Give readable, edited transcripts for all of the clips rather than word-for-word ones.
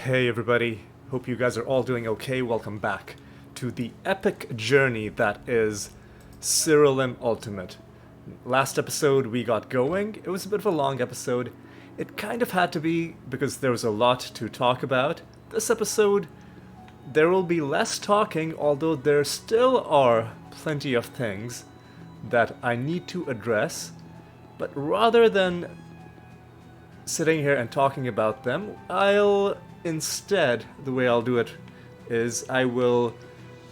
Hey everybody, hope you guys are all doing okay. Welcome back to the epic journey that is Siralim Ultimate. Last episode we got going. It was a bit of a long episode. It kind of had to be because there was a lot to talk about. This episode, there will be less talking, although there still are plenty of things that I need to address. But rather than sitting here and talking about them, Instead, the way I'll do it is I will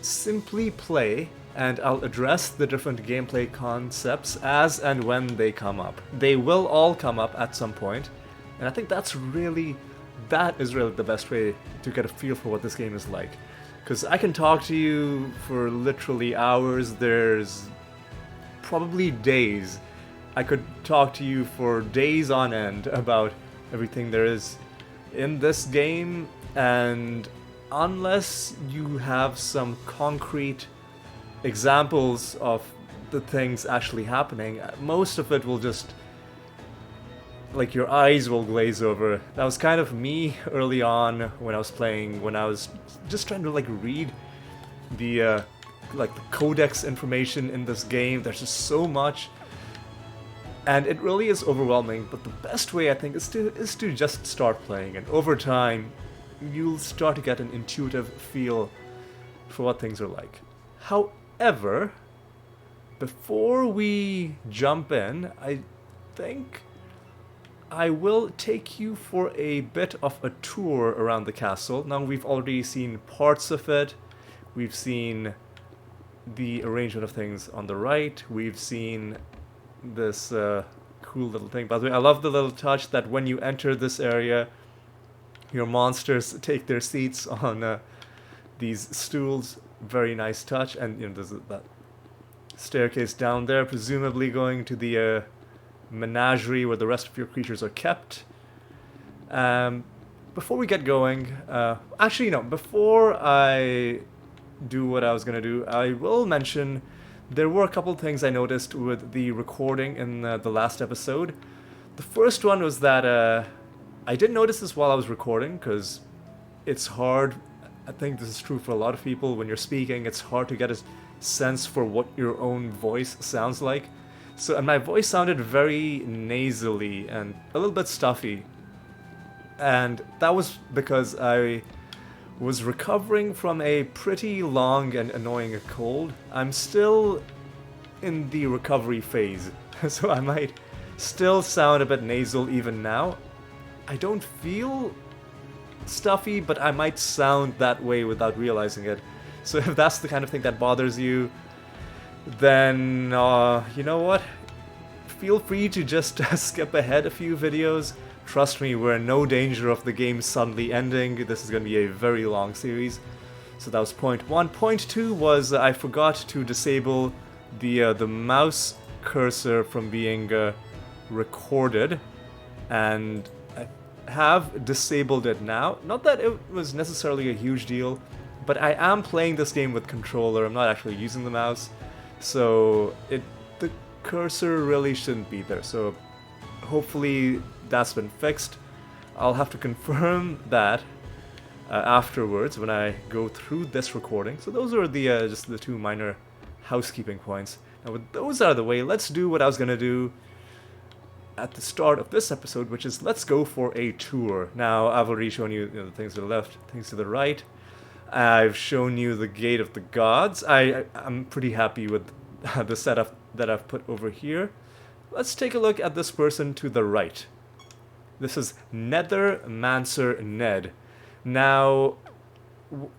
simply play and I'll address the different gameplay concepts as and when they come up. They will all come up at some point, and I think that is really the best way to get a feel for what this game is like. Because I can talk to you for literally hours, there's probably days. I could talk to you for days on end about everything there is in this game, and unless you have some concrete examples of the things actually happening, most of it will just, like, your eyes will glaze over. That was kind of me early on when I was playing, when I was just trying to read the the codex information in this game. There's just so much, and it really is overwhelming, but the best way, I think, is to just start playing, and over time, you'll start to get an intuitive feel for what things are like. However, before we jump in, I think I will take you for a bit of a tour around the castle. Now, we've already seen parts of it. We've seen the arrangement of things on the right. We've seen this cool little thing. By the way, I love the little touch that when you enter this area, your monsters take their seats on these stools. Very nice touch. And there's that staircase down there, presumably going to the menagerie where the rest of your creatures are kept. Before we get going, before I do what I was gonna do, I will mention there were a couple things I noticed with the recording in the last episode. The first one was that I didn't notice this while I was recording, because it's hard. I think this is true for a lot of people. When you're speaking, it's hard to get a sense for what your own voice sounds like. And my voice sounded very nasally and a little bit stuffy. And that was because I was recovering from a pretty long and annoying cold. I'm still in the recovery phase, so I might still sound a bit nasal even now. I don't feel stuffy, but I might sound that way without realizing it. So if that's the kind of thing that bothers you, then you know what? Feel free to just skip ahead a few videos. Trust me, we're in no danger of the game suddenly ending. This is going to be a very long series. So that was point one. Point two was I forgot to disable the mouse cursor from being recorded, and I have disabled it now. Not that it was necessarily a huge deal, but I am playing this game with controller. I'm not actually using the mouse, so the cursor really shouldn't be there. So hopefully that's been fixed. I'll have to confirm that afterwards when I go through this recording. So those are the just the two minor housekeeping points. Now with those out of the way, let's do what I was gonna do at the start of this episode, which is let's go for a tour. Now I've already shown you, the things to the left, things to the right. I've shown you the Gate of the Gods. I'm pretty happy with the setup that I've put over here. Let's take a look at this person to the right. This is Nethermancer Ned. Now,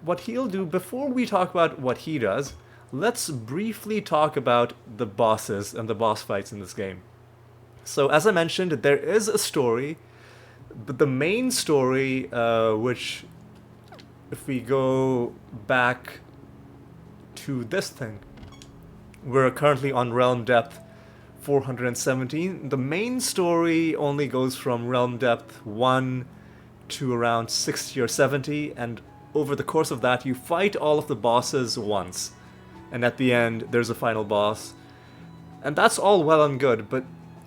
what he'll do, before we talk about what he does, let's briefly talk about the bosses and the boss fights in this game. So, as I mentioned, there is a story, but the main story, which, if we go back to this thing, we're currently on Realm Depth 417. The main story only goes from Realm Depth 1 to around 60 or 70, and over the course of that you fight all of the bosses once, and at the end there's a final boss. And that's all well and good, but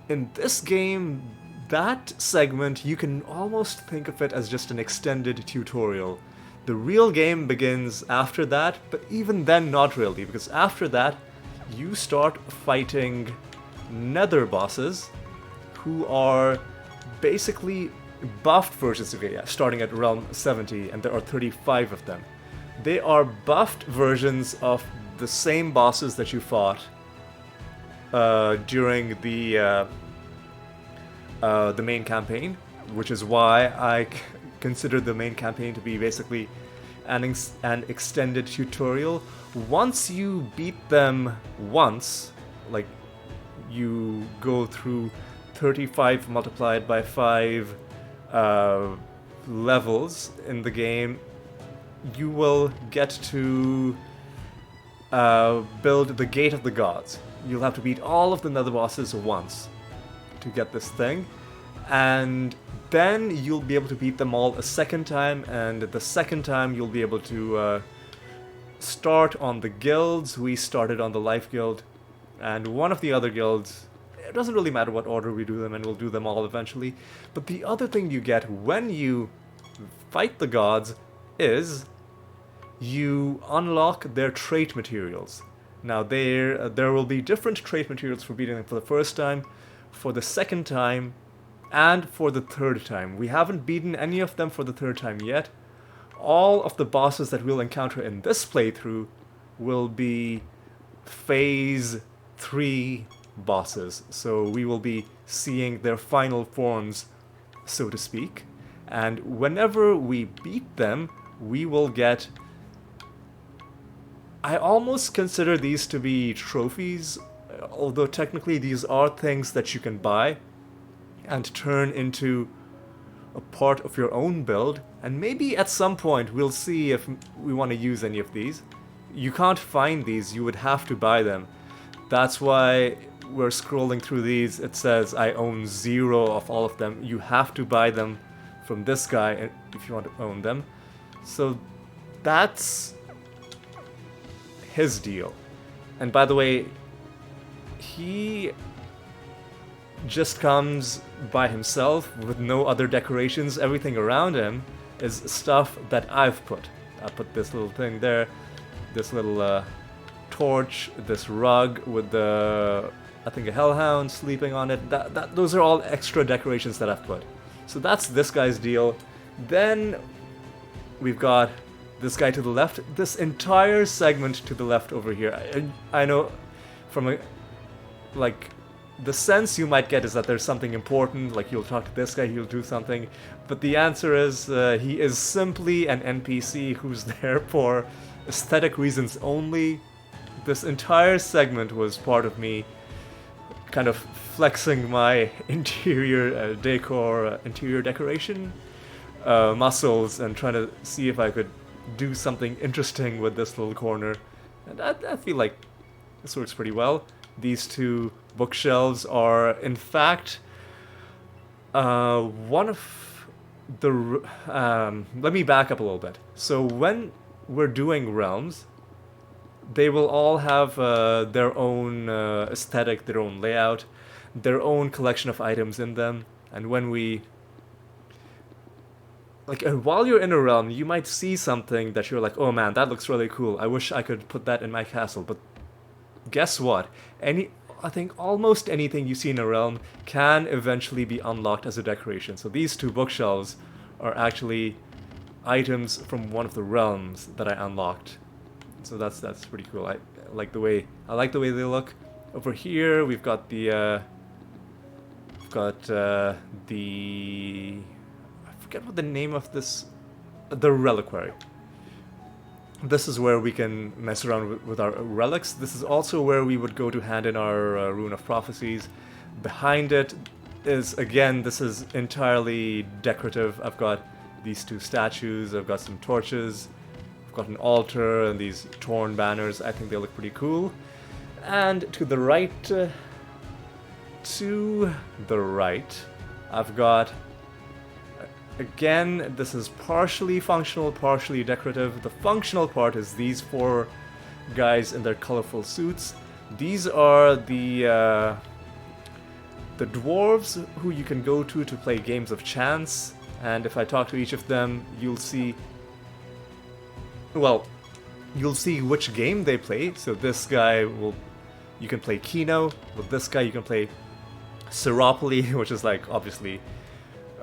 in this game that segment, you can almost think of it as just an extended tutorial. The real game begins after that, but even then not really, because after that, you start fighting nether bosses who are basically buffed versions of it, starting at realm 70, and there are 35 of them. They are buffed versions of the same bosses that you fought during the main campaign, which is why I consider the main campaign to be basically an extended tutorial. Once you beat them once, like you go through 35 multiplied by 5 levels in the game, you will get to build the Gate of the Gods. You'll have to beat all of the nether bosses once to get this thing, and then you'll be able to beat them all a second time, and the second time you'll be able to start on the guilds. We started on the Life Guild, and one of the other guilds, it doesn't really matter what order we do them, and we'll do them all eventually. But the other thing you get when you fight the gods is you unlock their trait materials. Now there will be different trait materials for beating them for the first time, for the second time, and for the third time. We haven't beaten any of them for the third time yet. All of the bosses that we'll encounter in this playthrough will be Phase 3 bosses. So we will be seeing their final forms, so to speak. And whenever we beat them, we will get... I almost consider these to be trophies, although technically these are things that you can buy and turn into a part of your own build, and maybe at some point we'll see if we want to use any of these. You can't find these, you would have to buy them. That's why we're scrolling through these. It says I own 0 of all of them. You have to buy them from this guy if you want to own them. So that's his deal. And by the way, he just comes by himself with no other decorations. Everything around him is stuff that I've put. I put this little thing there, this little torch, this rug with the, I think, a hellhound sleeping on it. Those are all extra decorations that I've put. So that's this guy's deal. Then we've got this guy to the left. This entire segment to the left over here. I know from a, like, the sense you might get is that there's something important, like you'll talk to this guy, he'll do something, but the answer is he is simply an NPC who's there for aesthetic reasons only. This entire segment was part of me kind of flexing my interior decor, interior decoration muscles, and trying to see if I could do something interesting with this little corner. And I feel like this works pretty well. These two bookshelves are, in fact, one of the... let me back up a little bit. So when we're doing realms, they will all have their own aesthetic, their own layout, their own collection of items in them. And when we... like, while you're in a realm, you might see something that you're like, oh man, that looks really cool. I wish I could put that in my castle. But guess what? I think almost anything you see in a realm can eventually be unlocked as a decoration. So these two bookshelves are actually items from one of the realms that I unlocked. So that's pretty cool. I like the way they look. Over here we've got the I forget what the name of this, the reliquary. This is where we can mess around with our relics. This is also where we would go to hand in our Rune of Prophecies. Behind it is, again, this is entirely decorative. I've got these two statues, I've got some torches, I've got an altar, and these torn banners. I think they look pretty cool. And to the right, I've got... again, this is partially functional, partially decorative. The functional part is these four guys in their colorful suits. These are the the dwarves, who you can go to play games of chance, and if I talk to each of them, you'll see, well, you'll see which game they play. So this guy you can play Keno. With this guy you can play Siralim, which is like obviously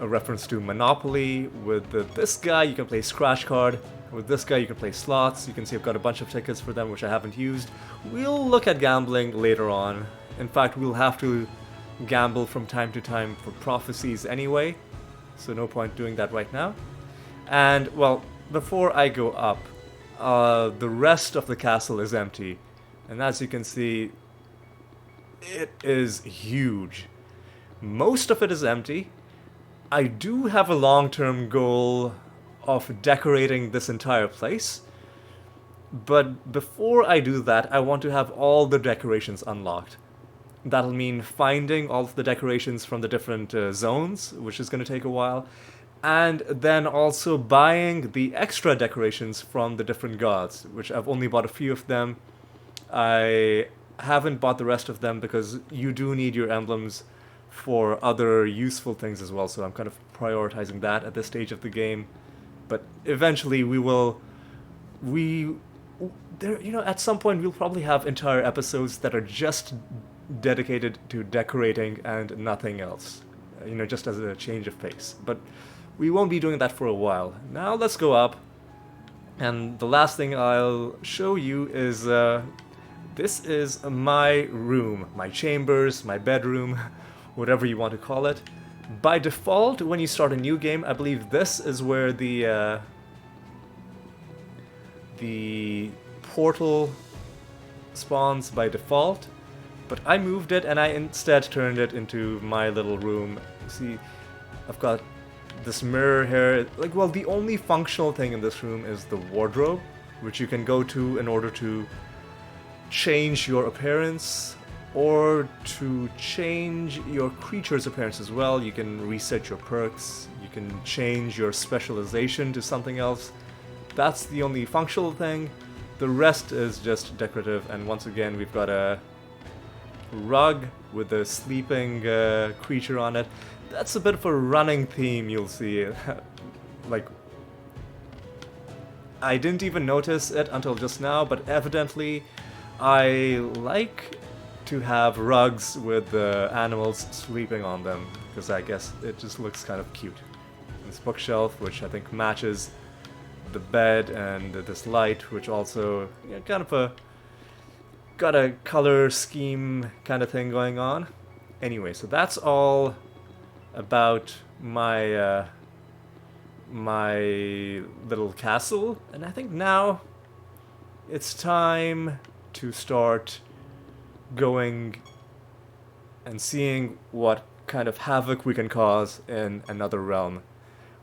a reference to Monopoly. With this guy you can play Scratch Card. With this guy you can play slots. You can see I've got a bunch of tickets for them which I haven't used. We'll look at gambling later on. In fact, we'll have to gamble from time to time for prophecies anyway, so no point doing that right now. And, well, before I go up, the rest of the castle is empty. And as you can see, it is huge. Most of it is empty. I do have a long-term goal of decorating this entire place. But before I do that, I want to have all the decorations unlocked. That'll mean finding all of the decorations from the different zones, which is going to take a while, and then also buying the extra decorations from the different gods, which I've only bought a few of them. I haven't bought the rest of them because you do need your emblems for other useful things as well, so I'm kind of prioritizing that at this stage of the game. But eventually at some point we'll probably have entire episodes that are just dedicated to decorating and nothing else, just as a change of pace. But we won't be doing that for a while. Now let's go up, and the last thing I'll show you is this is my room, my chambers, my bedroom, whatever you want to call it. By default, when you start a new game, I believe this is where the portal spawns by default. But I moved it and I instead turned it into my little room. See, I've got this mirror here. The only functional thing in this room is the wardrobe, which you can go to in order to change your appearance or to change your creature's appearance as well. You can reset your perks, you can change your specialization to something else. That's the only functional thing. The rest is just decorative, and once again we've got a rug with a sleeping creature on it. That's a bit of a running theme, you'll see. I didn't even notice it until just now, but evidently I like to have rugs with animals sleeping on them, because I guess it just looks kind of cute. This bookshelf, which I think matches the bed, and this light, which also kind of got a color scheme kind of thing going on. Anyway, so that's all about my my little castle, and I think now it's time to start going and seeing what kind of havoc we can cause in another realm.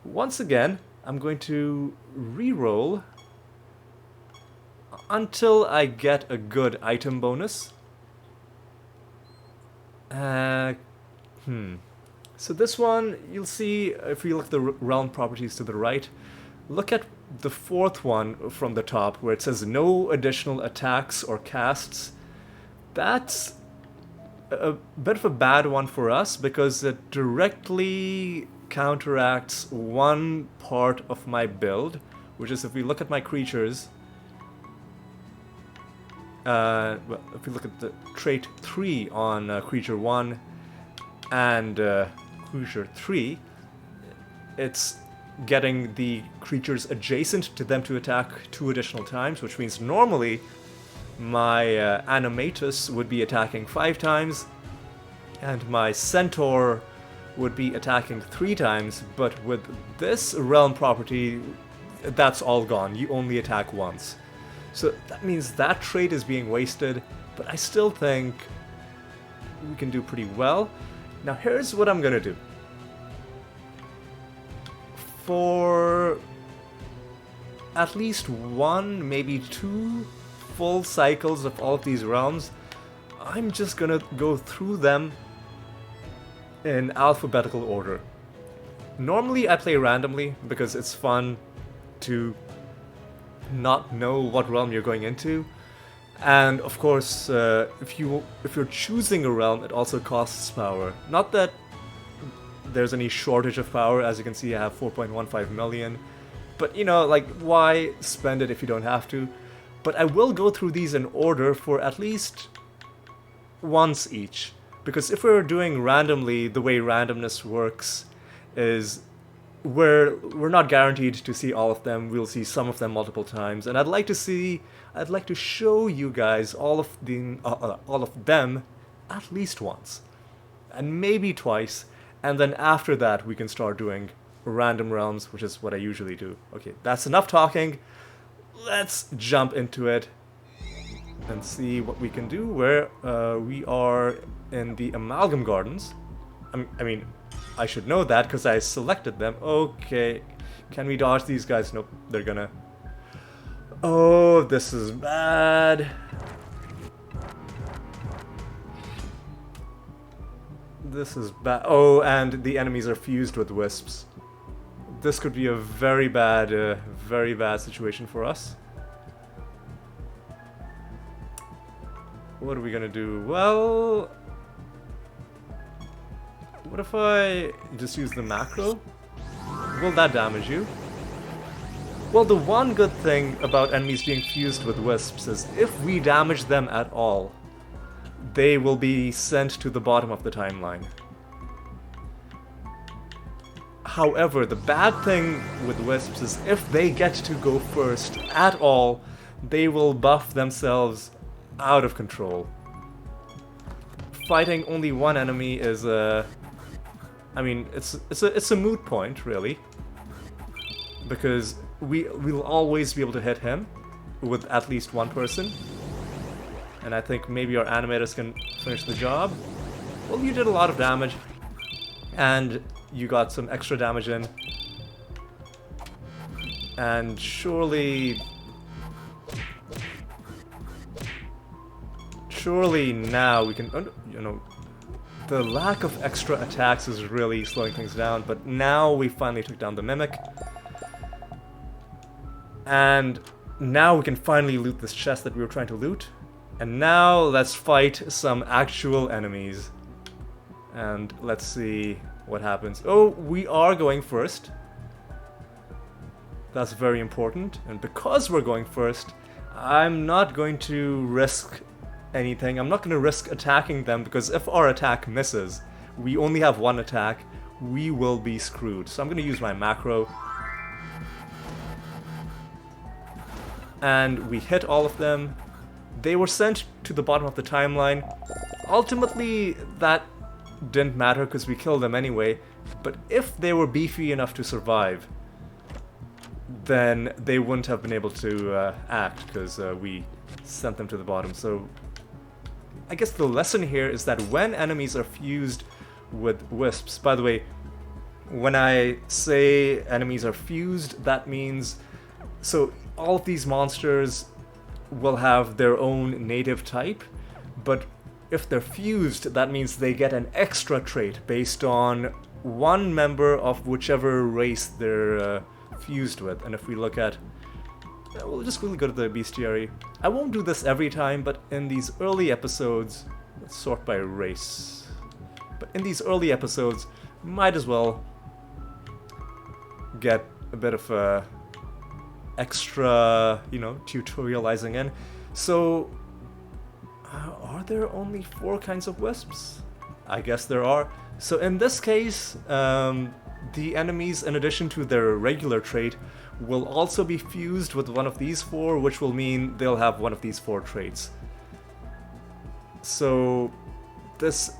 Once again, I'm going to re-roll until I get a good item bonus. So this one, you'll see, if you look at the realm properties to the right, look at the fourth one from the top, where it says no additional attacks or casts. That's a bit of a bad one for us, because it directly counteracts one part of my build, which is if we look at my creatures, if we look at the trait 3 on creature 1 and creature 3, it's getting the creatures adjacent to them to attack 2 additional times, which means normally my animatus would be attacking 5 times and my centaur would be attacking 3 times, but with this realm property, that's all gone. You only attack once. So that means that trait is being wasted, but I still think we can do pretty well. Now here's what I'm gonna do. For at least 1, maybe 2 full cycles of all of these realms, I'm just gonna go through them in alphabetical order. Normally I play randomly because it's fun to not know what realm you're going into, And of course, if you're choosing a realm, it also costs power. Not that there's any shortage of power. As you can see, I have 4.15 million. But you know, like, why spend it if you don't have to? But I will go through these in order for at least once each. Because if we're doing randomly, the way randomness works is we're not guaranteed to see all of them. We'll see some of them multiple times, and I'd like to show you guys all of them at least once, and maybe twice, and then after that we can start doing random realms, which is what I usually do. Okay, that's enough talking. Let's jump into it and see what we can do. Where we are in the Amalgam Gardens. I mean, I should know that because I selected them. Okay, can we dodge these guys? Nope, they're gonna... Oh, this is bad. This is bad. Oh, and the enemies are fused with wisps. This could be a very bad situation for us. What are we gonna do? Well, what if I just use the macro? Will that damage you? Well, the one good thing about enemies being fused with wisps is if we damage them at all, they will be sent to the bottom of the timeline. However, the bad thing with wisps is if they get to go first at all, they will buff themselves out of control. Fighting only one enemy is I mean, it's a moot point, really, because we'll always be able to hit him with at least one person, and I think maybe our animators can finish the job. Well, you did a lot of damage, and you got some extra damage in, and surely now we can, you know, the lack of extra attacks is really slowing things down, but now we finally took down the Mimic. And now we can finally loot this chest that we were trying to loot. And now let's fight some actual enemies. And let's see what happens. Oh, we are going first. That's very important. And because we're going first, I'm not going to risk anything. I'm not going to risk attacking them, because if our attack misses, we only have one attack, we will be screwed. So I'm going to use my macro. And we hit all of them. They were sent to the bottom of the timeline. Ultimately, that didn't matter because we killed them anyway. But if they were beefy enough to survive, then they wouldn't have been able to act, because we sent them to the bottom. So I guess the lesson here is that when enemies are fused with wisps, by the way, when I say enemies are fused, that means, so all of these monsters will have their own native type, but if they're fused, that means they get an extra trait based on one member of whichever race they're fused with. And if we look at, we'll just quickly go to the bestiary. I won't do this every time, but in these early episodes, let's sort by race. But in these early episodes, might as well get a bit of extra, you know, tutorializing in. So, are there only 4 kinds of wisps? I guess there are. So in this case, the enemies, in addition to their regular trait, will also be fused with one of these 4, which will mean they'll have one of these 4 traits. So this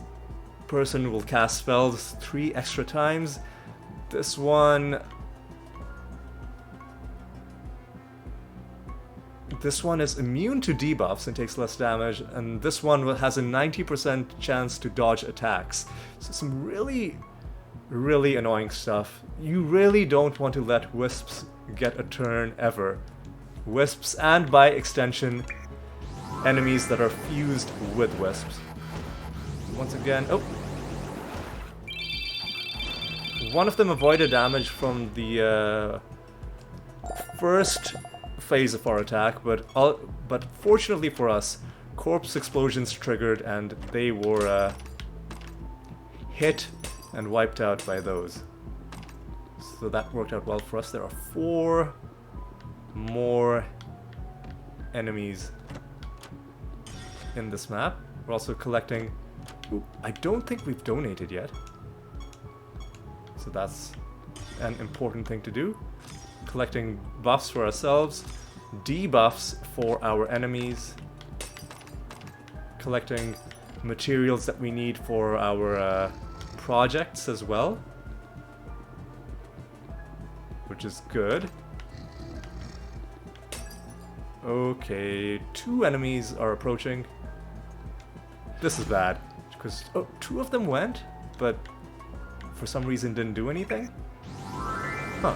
person will cast spells 3 extra times. This one is immune to debuffs and takes less damage, and this one has a 90% chance to dodge attacks. So some really, really annoying stuff. You really don't want to let wisps get a turn ever. Wisps, and by extension, enemies that are fused with wisps. Once again, oh! One of them avoided damage from the first phase of our attack, but fortunately for us, corpse explosions triggered and they were hit and wiped out by those. So that worked out well for us. There are 4 more enemies in this map. We're also collecting... Ooh, I don't think we've donated yet. So that's an important thing to do. Collecting buffs for ourselves, debuffs for our enemies, collecting materials that we need for our projects as well, which is good. Okay, 2 enemies are approaching. This is bad, because 2 of them went, but for some reason didn't do anything. Huh.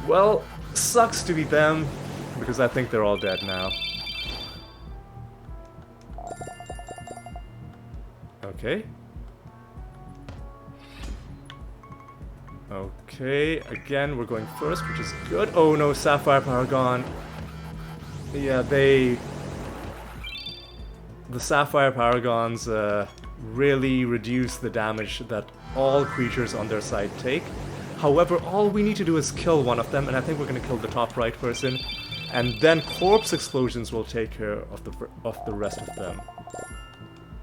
Well, sucks to be them, because I think they're all dead now. Okay. Okay, again, we're going first, which is good. Oh no, Sapphire Paragon. Yeah, the Sapphire Paragons really reduce the damage that all creatures on their side take. However, all we need to do is kill one of them, and I think we're going to kill the top right person, and then corpse explosions will take care of the rest of them.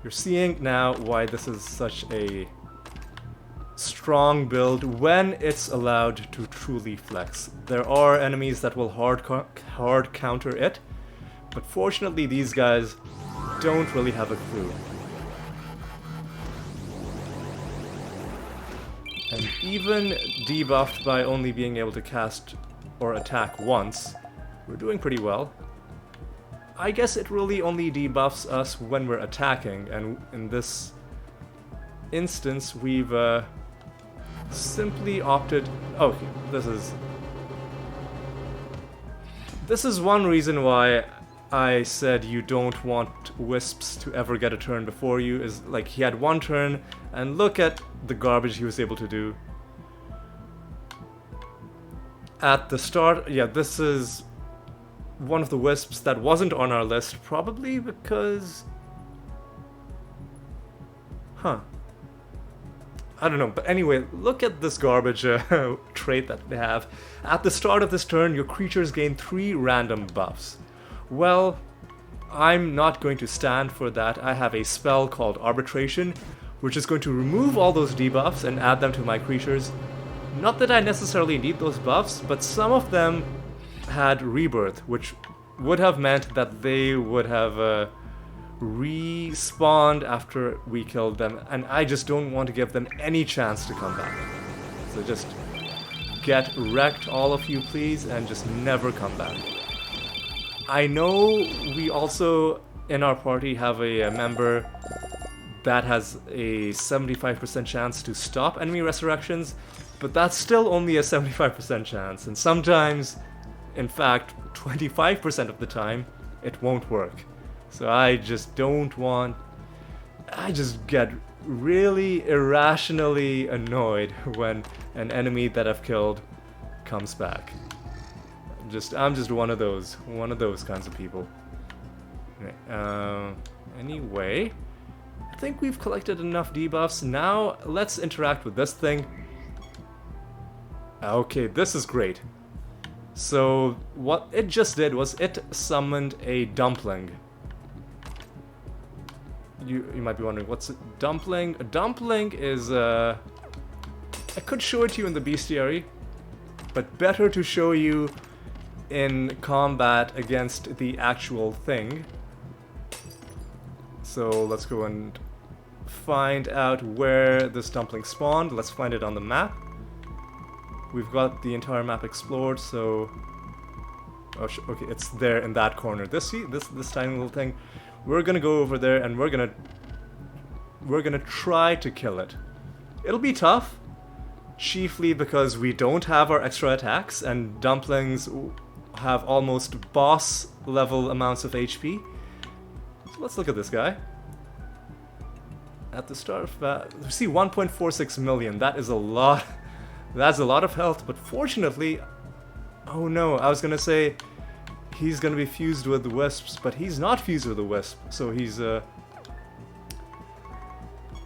You're seeing now why this is such a strong build when it's allowed to truly flex. There are enemies that will hard counter it, but fortunately these guys don't really have a clue. And even debuffed by only being able to cast or attack once, we're doing pretty well. I guess it really only debuffs us when we're attacking, and in this instance we've simply opted... Okay, this is one reason why I said you don't want Wisps to ever get a turn before you, is like he had 1 turn, and look at the garbage he was able to do. At the start, yeah, this is one of the Wisps that wasn't on our list, probably because... Huh. I don't know, but anyway, look at this garbage trait that they have. At the start of this turn, your creatures gain 3 random buffs. Well, I'm not going to stand for that. I have a spell called Arbitration, which is going to remove all those debuffs and add them to my creatures. Not that I necessarily need those buffs, but some of them had Rebirth, which would have meant that they would have respawned after we killed them, and I just don't want to give them any chance to come back. So just get wrecked, all of you, please, and just never come back. I know we also, in our party, have a member that has a 75% chance to stop enemy resurrections, but that's still only a 75% chance, and sometimes, in fact, 25% of the time, it won't work. So I just don't want... I just get really irrationally annoyed when an enemy that I've killed comes back. I'm just one of those kinds of people. Anyway, I think we've collected enough debuffs. Now let's interact with this thing. Okay, this is great. So what it just did was it summoned a Dumpling. You might be wondering, what's a Dumpling? A Dumpling is I could show it to you in the bestiary, but better to show you in combat against the actual thing. So let's go and find out where this Dumpling spawned. Let's find it on the map. We've got the entire map explored, so... Oh, okay, it's there in that corner. This tiny little thing. We're gonna go over there and we're gonna try to kill it. It'll be tough, chiefly because we don't have our extra attacks, and Dumplings have almost boss level amounts of HP. So let's look at this guy. At the start of that, you see 1.46 million. That is a lot. That's a lot of health, but fortunately, Oh no, I was gonna say he's gonna be fused with the wisps, but he's not fused with the wisp, so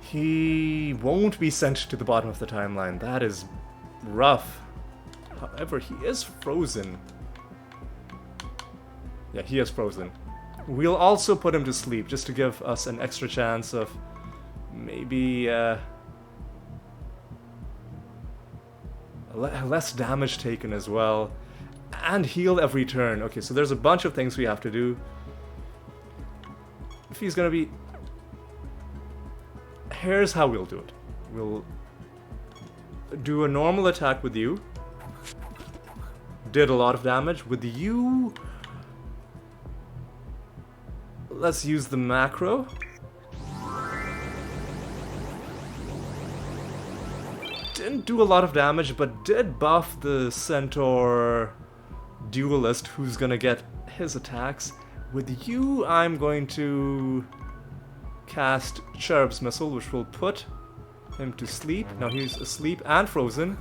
he won't be sent to the bottom of the timeline. That is rough. However, he is frozen. Yeah, he is frozen. We'll also put him to sleep, just to give us an extra chance of maybe less damage taken as well. And heal every turn. Okay, so there's a bunch of things we have to do. If he's gonna be... Here's how we'll do it. We'll do a normal attack with you. Did a lot of damage. With you... Let's use the macro. Didn't do a lot of damage, but did buff the centaur duelist who's gonna get his attacks. With you, I'm going to cast Cherub's Missile, which will put him to sleep. Now he's asleep and frozen.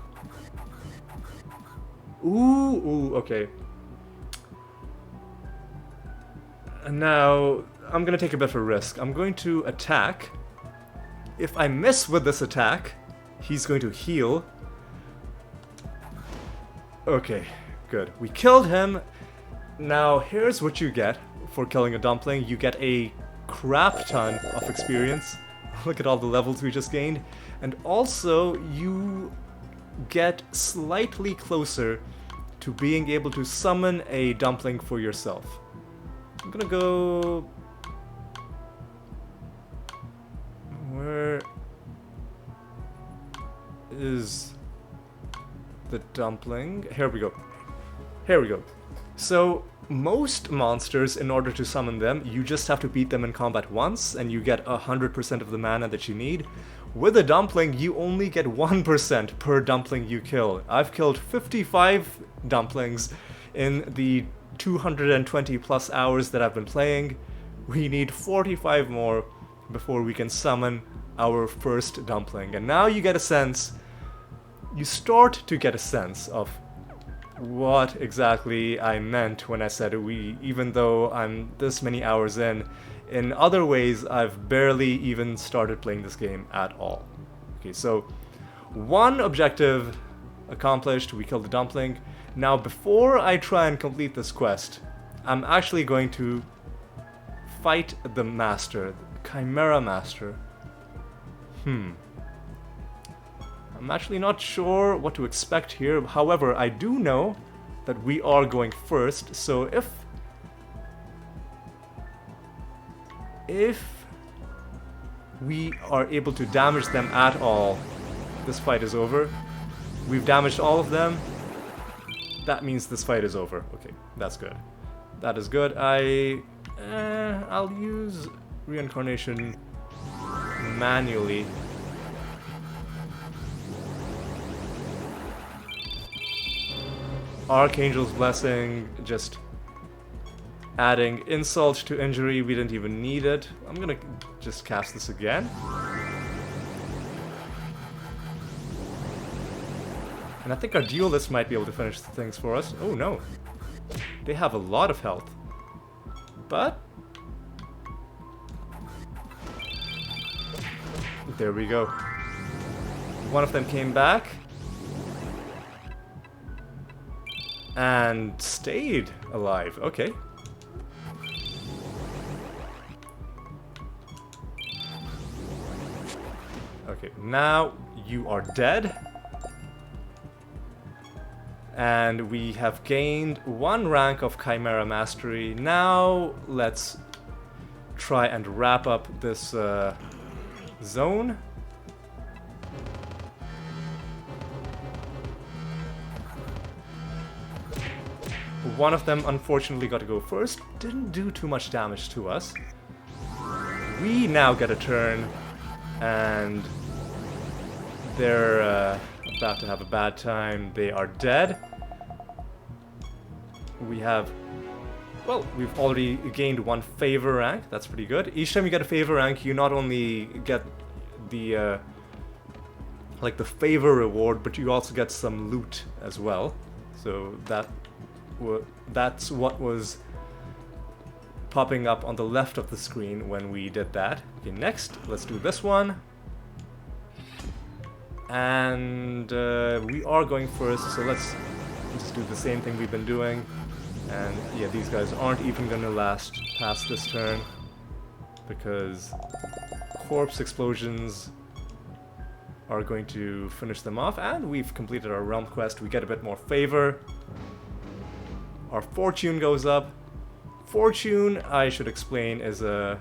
Ooh, okay. And now, I'm gonna take a bit of a risk. I'm going to attack. If I miss with this attack, he's going to heal. Okay, good. We killed him. Now, here's what you get for killing a dumpling. You get a crap ton of experience. Look at all the levels we just gained. And also, you get slightly closer to being able to summon a dumpling for yourself. I'm gonna go... Where is the dumpling? Here we go. Here we go. So, most monsters, in order to summon them, you just have to beat them in combat once, and you get 100% of the mana that you need. With a dumpling, you only get 1% per dumpling you kill. I've killed 55 dumplings in the 220 plus hours that I've been playing. We need 45 more before we can summon our first dumpling. And now you get a sense, you start to get a sense of what exactly I meant when I said even though I'm this many hours in other ways I've barely even started playing this game at all. Okay, so one objective accomplished, we killed the dumpling. Now before I try and complete this quest, I'm actually going to fight the master, the Chimera Master. I'm actually not sure what to expect here. However, I do know that we are going first, so if we are able to damage them at all, this fight is over. We've damaged all of them. That means this fight is over. Okay, that's good. That is good. I'll use reincarnation manually. Archangel's Blessing, just adding insult to injury. We didn't even need it. I'm gonna just cast this again. And I think our duelist might be able to finish things for us. Oh no. They have a lot of health. But... there we go. One of them came back. And stayed alive. Okay. Okay, now you are dead. And we have gained 1 rank of Chimera Mastery. Now let's try and wrap up this zone. One of them unfortunately got to go first. Didn't do too much damage to us. We now get a turn, and they're about to have a bad time. They are dead. We have... well, we've already gained 1 favor rank. That's pretty good. Each time you get a favor rank, you not only get the like the favor reward, but you also get some loot as well. So that's what was popping up on the left of the screen when we did that. Okay, next, let's do this one. And we are going first, so let's just do the same thing we've been doing. And yeah, these guys aren't even gonna last past this turn, because corpse explosions are going to finish them off. And we've completed our realm quest. We get a bit more favor. Our fortune goes up. Fortune, I should explain, is a...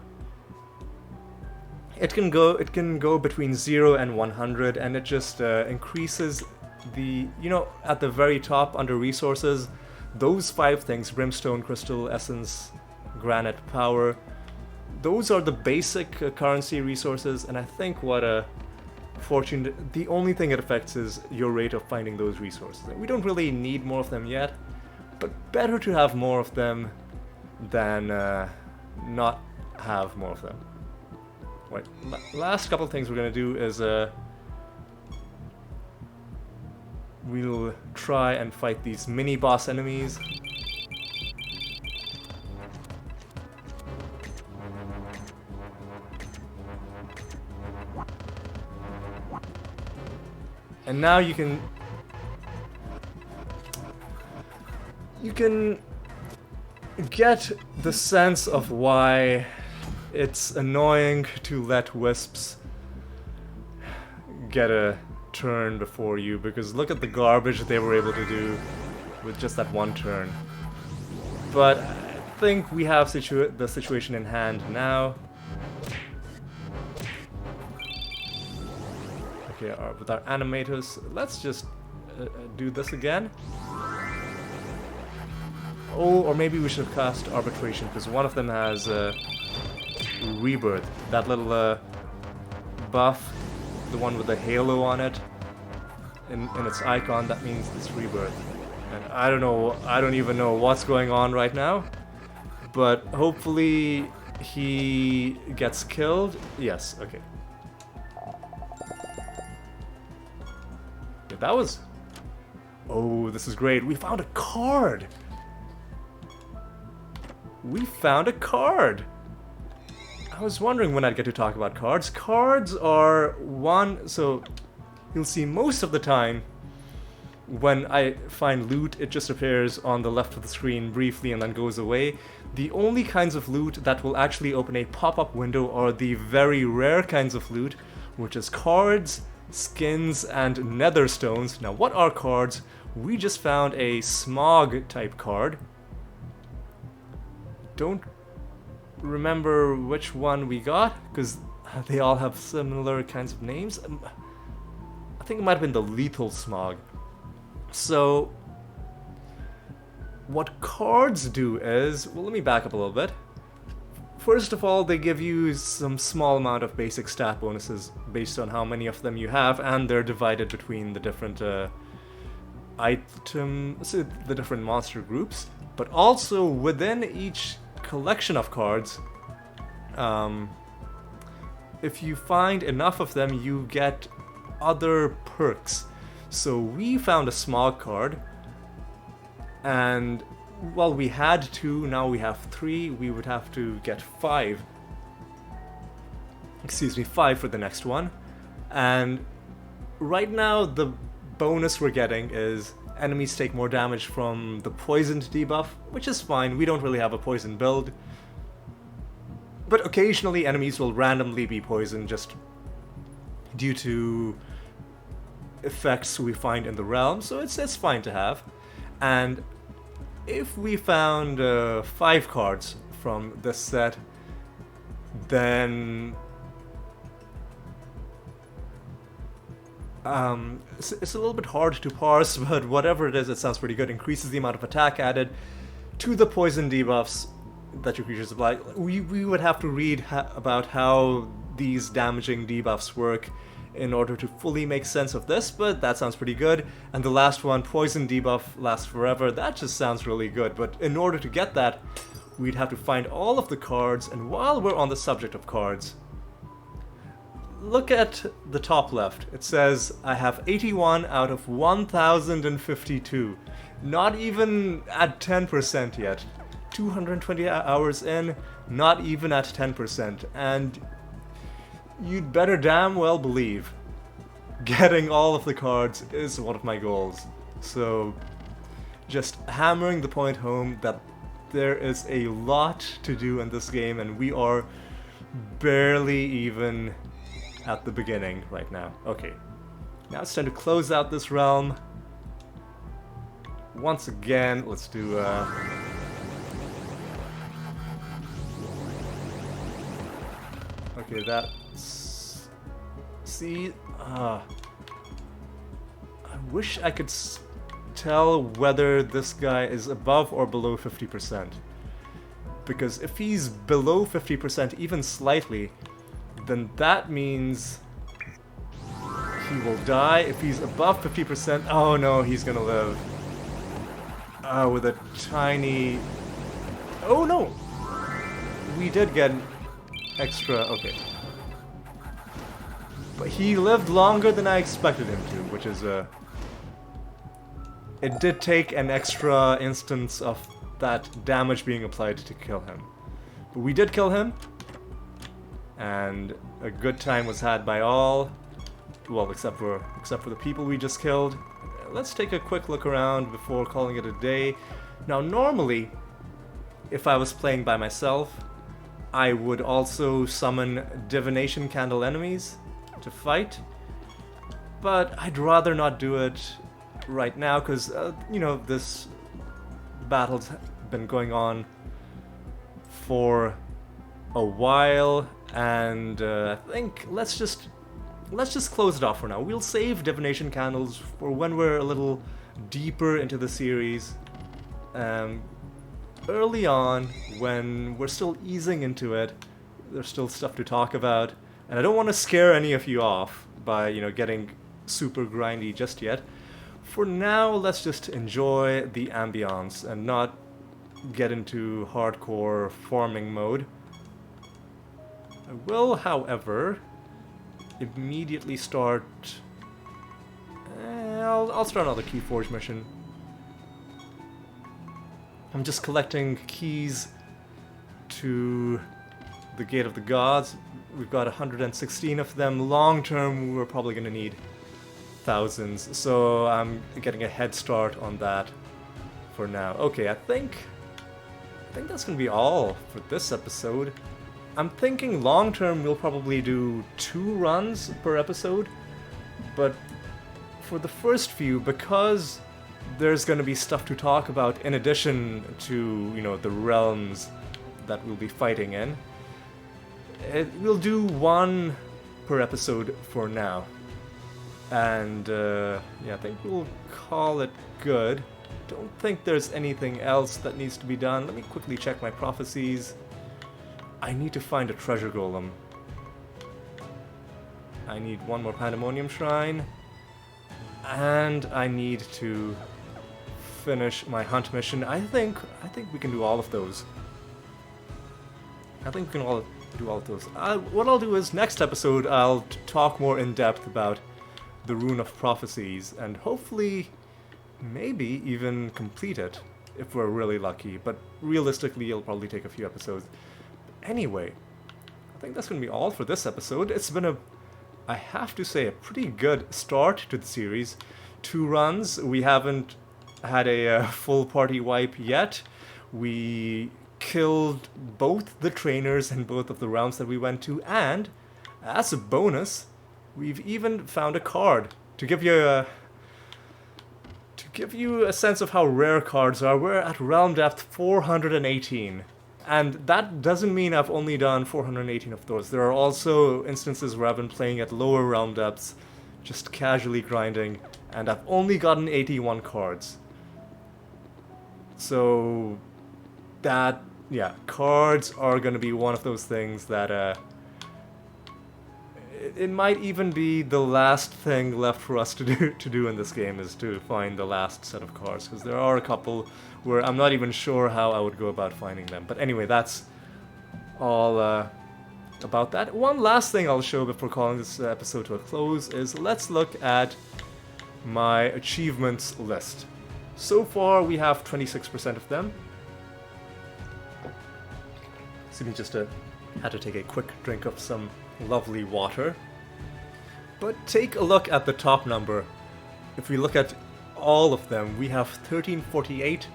It can go between 0 and 100, and it just increases the... You know, at the very top under resources, those 5 things, brimstone, crystal, essence, granite, power, those are the basic currency resources, and I think what a fortune... The only thing it affects is your rate of finding those resources. We don't really need more of them yet, but better to have more of them than not have more of them. Right, last couple of things we're gonna do is we'll try and fight these mini boss enemies. And now you can get the sense of why it's annoying to let wisps get a turn before you, because look at the garbage they were able to do with just that one turn. But I think we have the situation in hand now. Okay, with our animators, let's just do this again. Oh, or maybe we should have cast arbitration, because one of them has rebirth. That little buff, the one with the halo on it, in its icon, that means it's rebirth. And I don't even know what's going on right now, but hopefully he gets killed. Yes, okay. Yeah, that was... Oh, this is great. We found a card! We found a card! I was wondering when I'd get to talk about cards. Cards are one... So, you'll see most of the time when I find loot, it just appears on the left of the screen briefly and then goes away. The only kinds of loot that will actually open a pop-up window are the very rare kinds of loot, which is cards, skins, and nether stones. Now, what are cards? We just found a smog type card. Don't remember which one we got, because they all have similar kinds of names. I think it might have been the lethal smog. So, what cards do is... Well, let me back up a little bit. First of all, they give you some small amount of basic stat bonuses based on how many of them you have, and they're divided between the different the different monster groups. But also, within each collection of cards, if you find enough of them, you get other perks. So we found a smog card, and well, we had 2, now we have 3. We would have to get 5. Excuse me, 5 for the next one. And right now the bonus we're getting is enemies take more damage from the poisoned debuff, which is fine. We don't really have a poison build. But occasionally enemies will randomly be poisoned just due to effects we find in the realm, so it's fine to have. And if we found 5 cards from this set, then it's a little bit hard to parse, but whatever it is, it sounds pretty good. Increases the amount of attack added to the poison debuffs that your creatures apply. We would have to read about how these damaging debuffs work in order to fully make sense of this, but that sounds pretty good. And the last one, poison debuff lasts forever, that just sounds really good. But in order to get that, we'd have to find all of the cards, and while we're on the subject of cards, look at the top left. It says I have 81 out of 1052. Not even at 10% yet. 220 hours in, not even at 10%. And you'd better damn well believe getting all of the cards is one of my goals. So just hammering the point home that there is a lot to do in this game, and we are barely even at the beginning right now. Okay, now it's time to close out this realm. Once again, let's do okay, that's... See, I wish I could tell whether this guy is above or below 50%. Because if he's below 50%, even slightly, then that means he will die. If he's above 50%, oh no, he's gonna live. With a tiny... Oh no! We did get extra, okay. But he lived longer than I expected him to, which is it did take an extra instance of that damage being applied to kill him. But we did kill him, and a good time was had by all. Well, except for the people we just killed. Let's take a quick look around before calling it a day. Now, normally, if I was playing by myself, I would also summon divination candle enemies to fight, but I'd rather not do it right now because, you know, this battle's been going on for a while, and I think let's just close it off for now. We'll save divination candles for when we're a little deeper into the series. Early on, when we're still easing into it, there's still stuff to talk about, and I don't want to scare any of you off by, you know, getting super grindy just yet. For now, let's just enjoy the ambiance and not get into hardcore farming mode. I will, however, immediately start... I'll start another Keyforge mission. I'm just collecting keys to the Gate of the Gods. We've got 116 of them. Long term, we're probably going to need thousands, so I'm getting a head start on that for now. Okay, I think that's going to be all for this episode. I'm thinking long term we'll probably do 2 runs per episode, but for the first few, because there's going to be stuff to talk about in addition to, you know, the realms that we'll be fighting in, we'll do 1 per episode for now. And yeah, I think we'll call it good. Don't think there's anything else that needs to be done. Let me quickly check my prophecies. I need to find a treasure golem. I need 1 more Pandemonium Shrine. And I need to finish my hunt mission. I think we can do all of those. I think we can all do all of those. What I'll do is, next episode, I'll talk more in depth about the Rune of Prophecies, and hopefully, maybe even complete it, if we're really lucky. But realistically, it'll probably take a few episodes. Anyway, I think that's going to be all for this episode. It's been I have to say, a pretty good start to the series. 2 runs. We haven't had a full party wipe yet. We killed both the trainers in both of the realms that we went to, and as a bonus, we've even found a card to give you a sense of how rare cards are. We're at realm depth 418. And that doesn't mean I've only done 418 of those. There are also instances where I've been playing at lower realm depths, just casually grinding, and I've only gotten 81 cards. So that, yeah, cards are going to be one of those things that it might even be the last thing left for us to do in this game, is to find the last set of cards, because there are a couple where I'm not even sure how I would go about finding them. But anyway, that's all about that. One last thing I'll show before calling this episode to a close is let's look at my achievements list. So far, we have 26% of them. So we just had to take a quick drink of some lovely water. But take a look at the top number. If we look at all of them, we have 1348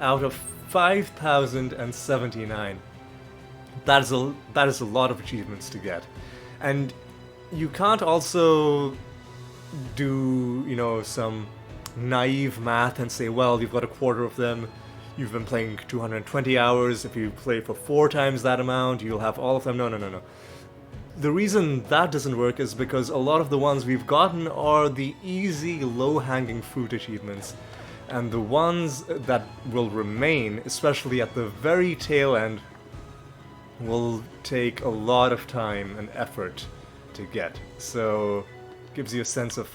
out of 5,079. That is a lot of achievements to get. And you can't also do, some naive math and say, well, you've got a quarter of them, you've been playing 220 hours, if you play for 4 times that amount, you'll have all of them. No. The reason that doesn't work is because a lot of the ones we've gotten are the easy, low-hanging fruit achievements. And the ones that will remain, especially at the very tail end, will take a lot of time and effort to get. So, it gives you a sense of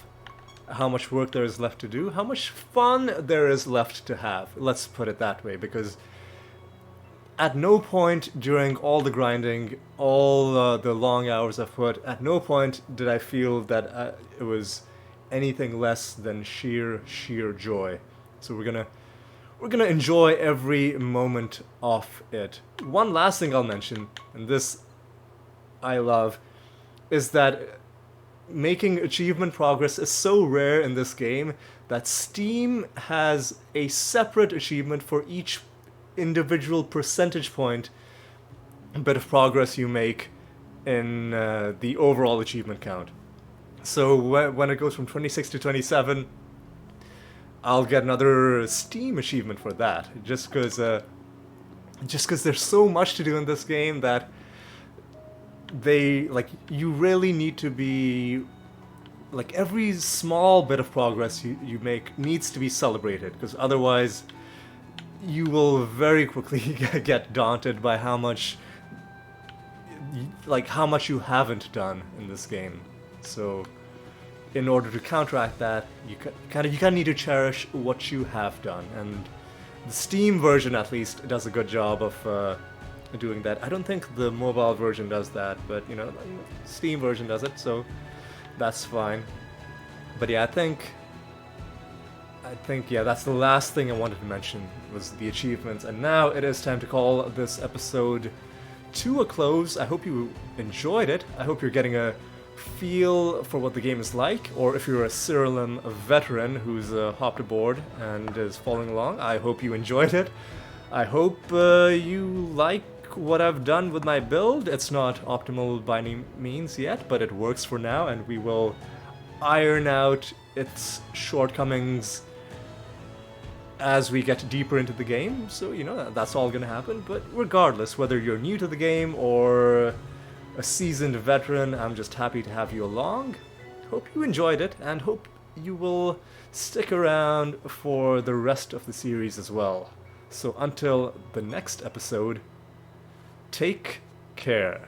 how much work there is left to do, how much fun there is left to have. Let's put it that way, because at no point during all the grinding, all the long hours I've put, at no point did I feel that it was anything less than sheer joy. So we're gonna enjoy every moment of it. One last thing I'll mention, and this I love, is that making achievement progress is so rare in this game that Steam has a separate achievement for each individual percentage point bit of progress you make in the overall achievement count. So when it goes from 26 to 27, I'll get another Steam achievement for that, just because there's so much to do in this game that you really need to be, every small bit of progress you make needs to be celebrated, because otherwise you will very quickly get daunted by how much you haven't done in this game. So in order to counteract that, you kind of need to cherish what you have done, and the Steam version at least does a good job of doing that. I don't think the mobile version does that, but Steam version does it, so that's fine. But yeah, I think that's the last thing I wanted to mention was the achievements, and now it is time to call this episode to a close. I hope you enjoyed it. I hope you're getting a feel for what the game is like, or if you're a Siralim veteran who's hopped aboard and is following along, I hope you enjoyed it. I hope you like what I've done with my build. It's not optimal by any means yet, but it works for now, and we will iron out its shortcomings as we get deeper into the game. So, that's all gonna happen. But regardless, whether you're new to the game or a seasoned veteran, I'm just happy to have you along. Hope you enjoyed it, and hope you will stick around for the rest of the series as well. So until the next episode, take care.